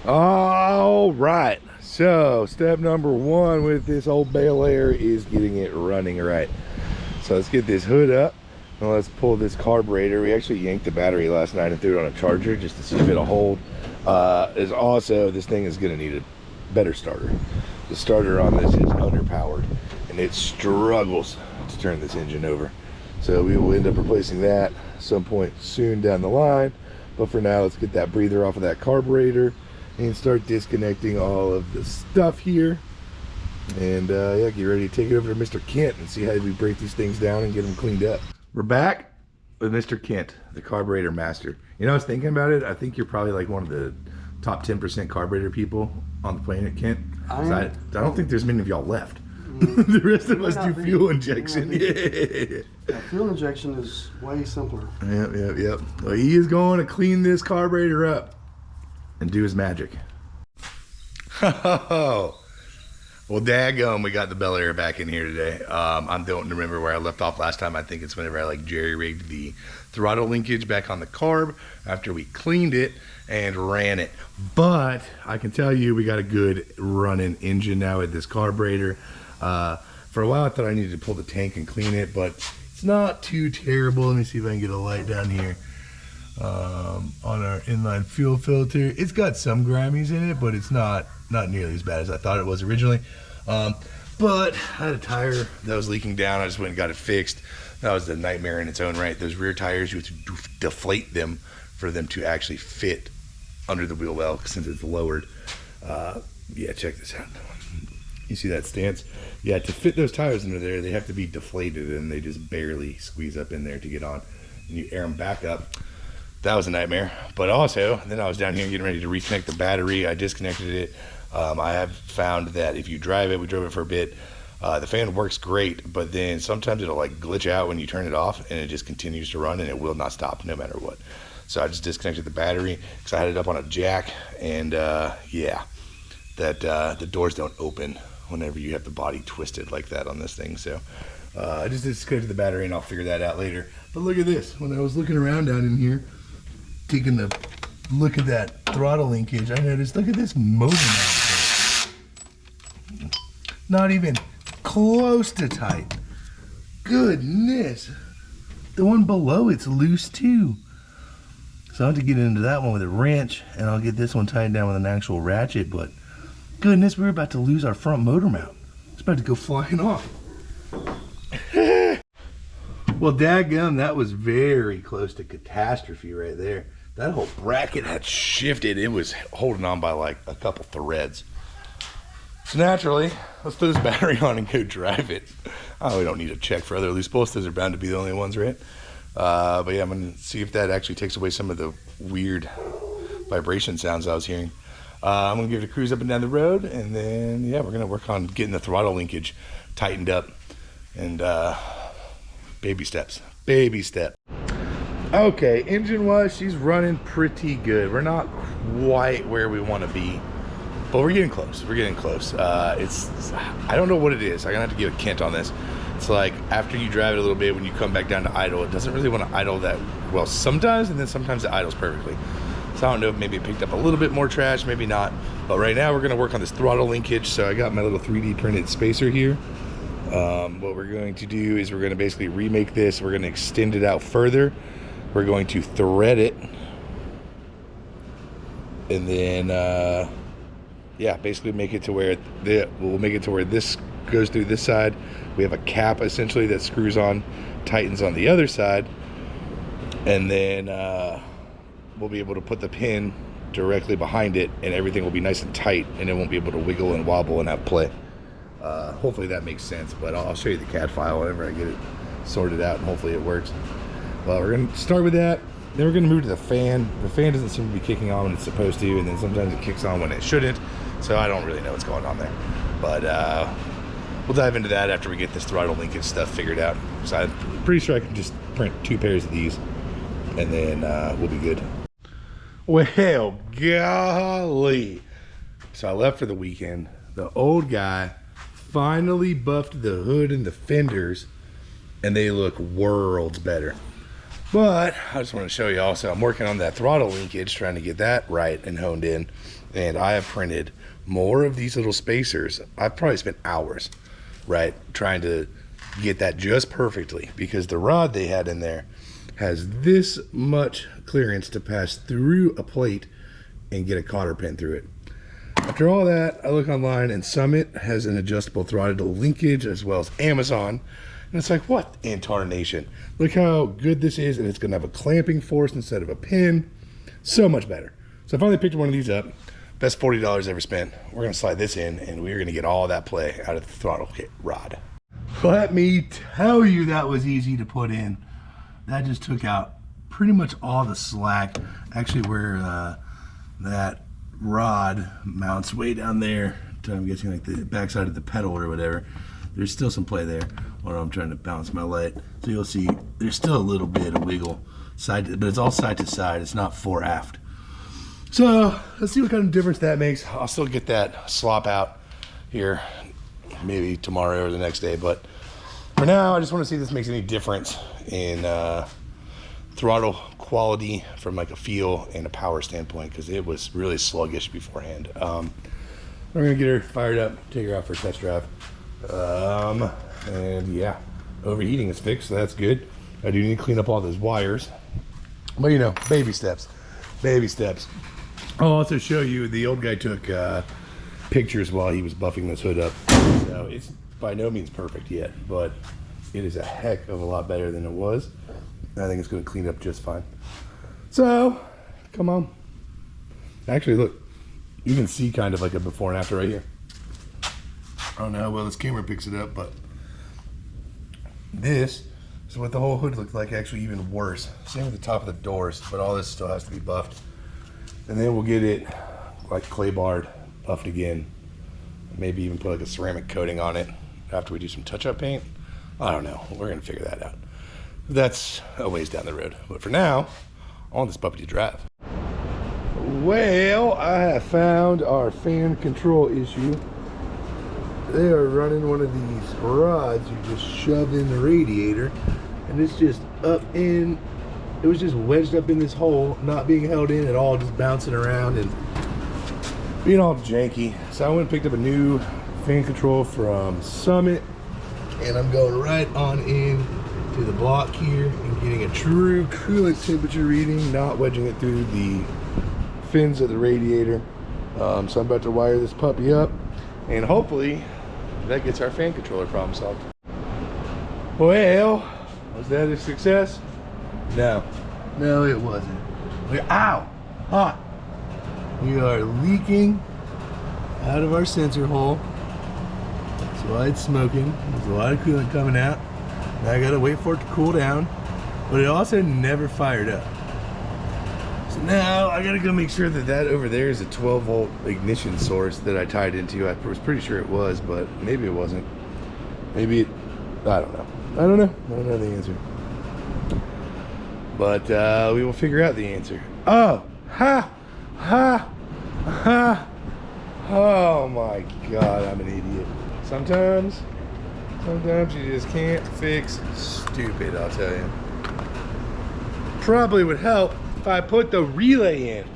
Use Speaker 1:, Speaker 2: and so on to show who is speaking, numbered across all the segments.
Speaker 1: All right, so step number one with this old Bel Air is getting it running right. So let's get this hood up and let's pull this carburetor. We actually yanked the battery last night and threw it on a charger just to see if it'll hold. Is also, this thing is going to need a better starter. The starter on this is underpowered and it struggles to turn this engine over. So we will end up replacing that at some point soon down the line. But for now, let's get that breather off of that carburetor and start disconnecting all of the stuff here. And yeah, get ready to take it over to Mr. Kent and see how we break these things down and get them cleaned up. We're back with Mr. Kent, the carburetor master. You know, I was thinking about it. I think you're probably like one of the top 10% carburetor people on the planet, Kent. I don't think there's many of y'all left. The rest of us do fuel injection. Yeah.
Speaker 2: Fuel injection is way simpler.
Speaker 1: Yep. Well, he is going to clean this carburetor up and do his magic. Well, daggum, we got the Bel Air back in here today. I don't remember where I left off last time. I think it's whenever I like jerry-rigged the throttle linkage back on the carb after we cleaned it and ran it. But I can tell you we got a good running engine now with this carburetor. For a while I thought I needed to pull the tank and clean it, but it's not too terrible. Let me see if I can get a light down here. On our inline fuel filter, it's got some grammies in it, but it's not nearly as bad as I thought it was originally. But I had a tire that was leaking down. I just went and got it fixed. That was a nightmare in its own right. Those rear tires, you have to deflate them for them to actually fit under the wheel well since it's lowered. Yeah, check this out. You see that stance? Yeah, to fit those tires under there, they have to be deflated and they just barely squeeze up in there to get on. And you air them back up. That was a nightmare. But also, then I was down here getting ready to reconnect the battery. I disconnected it. I have found that if you drive it, we drove it for a bit, the fan works great, but then sometimes it'll like glitch out when you turn it off and it just continues to run and it will not stop no matter what. So I just disconnected the battery because I had it up on a jack, and yeah, that the doors don't open whenever you have the body twisted like that on this thing. So I just disconnected the battery and I'll figure that out later. But look at this. When I was looking around down in here, taking a look at that throttle linkage, I noticed, look at this motor mount. Not even close to tight. Goodness. The one below it's loose too. So I have to get into that one with a wrench, and I'll get this one tied down with an actual ratchet, but goodness, we're about to lose our front motor mount. It's about to go flying off. Well, dadgum, that was very close to catastrophe right there. That whole bracket had shifted. It was holding on by like a couple threads. So naturally, let's put this battery on and go drive it. Oh, we don't need to check for other loose bolts. Those are bound to be the only ones, right? But yeah, I'm gonna see if that actually takes away some of the weird vibration sounds I was hearing. I'm gonna give it a cruise up and down the road, and then yeah, we're gonna work on getting the throttle linkage tightened up, and baby steps. Okay, engine wise, she's running pretty good. We're not quite where we want to be, but we're getting close. I don't know what it is. I'm gonna have to give a Kent on this. It's like after you drive it a little bit, when you come back down to idle, it doesn't really want to idle that well sometimes, and then sometimes it idles perfectly. So I don't know if maybe it picked up a little bit more trash, maybe not. But right now we're gonna work on this throttle linkage. So I got my little 3D printed spacer here. What we're going to do is we're gonna basically remake this. We're gonna extend it out further. We're going to thread it. And then, yeah, basically make it to where we'll make it to where this goes through this side. We have a cap essentially that screws on, tightens on the other side. And then we'll be able to put the pin directly behind it, and everything will be nice and tight, and it won't be able to wiggle and wobble and have play. Hopefully that makes sense, but I'll show you the CAD file whenever I get it sorted out, and hopefully it works. Well, we're going to start with that. Then we're going to move to the fan. The fan doesn't seem to be kicking on when it's supposed to, and then sometimes it kicks on when it shouldn't. So I don't really know what's going on there. But we'll dive into that after we get this throttle linkage stuff figured out. So I'm pretty sure I can just print 2 pairs of these, and then we'll be good. Well, golly. So I left for the weekend. The old guy finally buffed the hood and the fenders, and they look worlds better. But I just want to show you also, I'm working on that throttle linkage, trying to get that right and honed in. And I have printed more of these little spacers. I've probably spent hours, right, trying to get that just perfectly, because the rod they had in there has this much clearance to pass through a plate and get a cotter pin through it. After all that, I look online and Summit has an adjustable throttle linkage, as well as Amazon. And it's like, what in tarnation? Look how good this is, and it's gonna have a clamping force instead of a pin. So much better. So I finally picked one of these up. Best $40 ever spent. We're gonna slide this in, and we're gonna get all that play out of the throttle kit rod. Let me tell you, that was easy to put in. That just took out pretty much all the slack. Actually, where that rod mounts way down there, I'm guessing like the backside of the pedal or whatever, there's still some play there. Or I'm trying to balance my light, so you'll see there's still a little bit of wiggle side, but it's all side to side. It's not fore aft. So let's see what kind of difference that makes. I'll still get that slop out here maybe tomorrow or the next day, but for now I just want to see if this makes any difference in throttle quality from like a feel and a power standpoint, because it was really sluggish beforehand. We're gonna get her fired up, take her out for a test drive. And yeah, overheating is fixed, so that's good. I do need to clean up all those wires, but you know, baby steps, baby steps. I'll also show you, the old guy took pictures while he was buffing this hood up, so it's by no means perfect yet, but it is a heck of a lot better than it was. I think it's going to clean up just fine. So come on, actually look, you can see kind of like a before and after right here. I don't know how well this camera picks it up, but this is what the whole hood looked like, actually even worse. Same with the top of the doors, but all this still has to be buffed. And then we'll get it like clay barred, buffed again. Maybe even put like a ceramic coating on it after we do some touch-up paint. I don't know, we're gonna figure that out. That's a ways down the road. But for now, I want this puppy to drive. Well, I have found our fan control issue. They are running one of these rods you just shove in the radiator, and it's just up in, it was just wedged up in this hole, not being held in at all, just bouncing around and being all janky. So I went and picked up a new fan control from Summit, and I'm going right on in to the block here and getting a true coolant temperature reading, not wedging it through the fins of the radiator. So I'm about to wire this puppy up, and hopefully that gets our fan controller problem solved. Well, was that a success? No, it wasn't. Ow, hot. We are leaking out of our sensor hole. That's why it's smoking. There's a lot of coolant coming out. Now I gotta wait for it to cool down, but it also never fired up. So now I gotta go make sure that that over there is a 12-volt ignition source that I tied into. I was pretty sure it was, but maybe it wasn't. Maybe it, I don't know. I don't know the answer. But we will figure out the answer. Oh, oh my God, I'm an idiot. Sometimes you just can't fix stupid, I'll tell you. Probably would help if I put the relay in.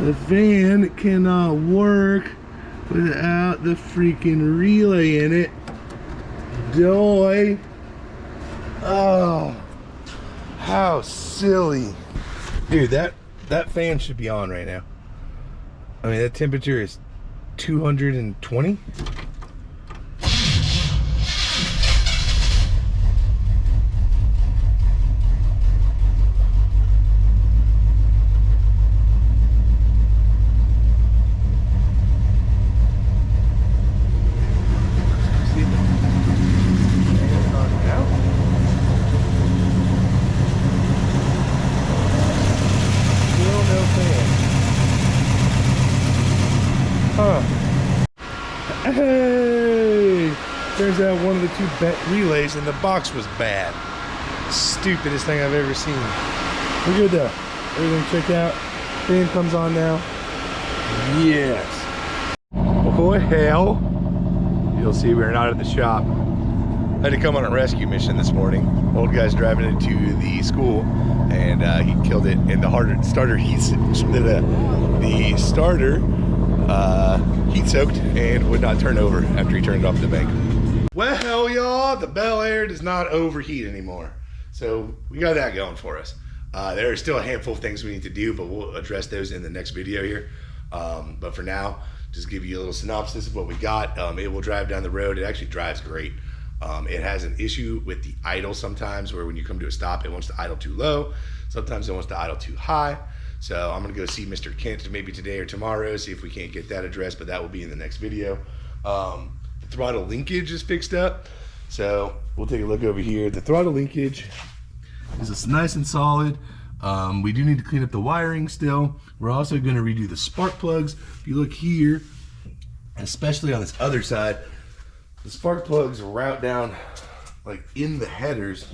Speaker 1: The fan cannot work without the freaking relay in it. Doy. Oh, how silly. Dude, that fan should be on right now. I mean, that temperature is 220. Hey! Turns out one of the two relays in the box was bad. Stupidest thing I've ever seen. We're good though. Everything checked out. Fan comes on now. Yes. Oh hell. You'll see we're not at the shop. had to come on a rescue mission this morning. Old guy's driving into the school, and he killed it. And the starter heat soaked and would not turn over after he turned it off the bank. Well, y'all, the Bel Air does not overheat anymore, so we got that going for us. There are still a handful of things we need to do, but we'll address those in the next video here. But for now, just give you a little synopsis of what we got. It will drive down the road. It actually drives great. It has an issue with the idle sometimes, where when you come to a stop, it wants to idle too low. Sometimes it wants to idle too high. So I'm gonna go see Mr. Kent maybe today or tomorrow, see if we can't get that addressed, but that will be in the next video. The throttle linkage is fixed up. So we'll take a look over here. The throttle linkage is nice and solid. We do need to clean up the wiring still. We're also gonna redo the spark plugs. If you look here, especially on this other side, the spark plugs route down like in the headers.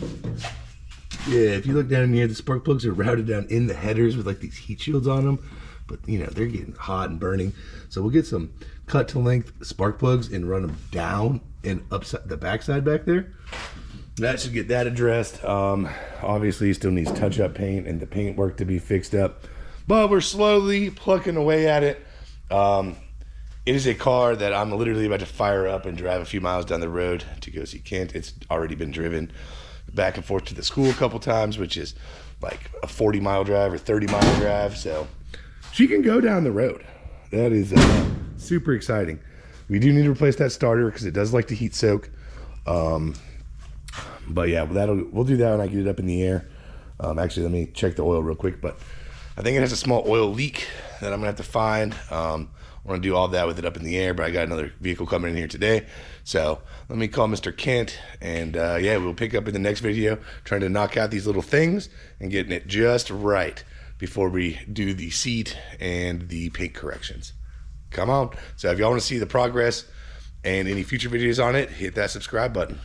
Speaker 1: Yeah, if you look down here, the spark plugs are routed down in the headers with like these heat shields on them. But you know, they're getting hot and burning. So we'll get some cut to length spark plugs and run them down and upside the backside back there. That should get that addressed. Obviously, it still needs touch-up paint and the paint work to be fixed up. But we're slowly plucking away at it. It is a car that I'm literally about to fire up and drive a few miles down the road to go see Kent. It's already been driven back and forth to the school a couple times, which is like a 40-mile drive or 30-mile drive. So she can go down the road. That is super exciting. We do need to replace that starter because it does like to heat soak. But yeah, we'll do that when I get it up in the air. Actually, let me check the oil real quick. But I think it has a small oil leak that I'm gonna have to find. I want to do all that with it up in the air, but I got another vehicle coming in here today. So let me call Mr. Kent, and yeah, we'll pick up in the next video, trying to knock out these little things and getting it just right before we do the seat and the paint corrections. Come on. So if y'all want to see the progress and any future videos on it, hit that subscribe button.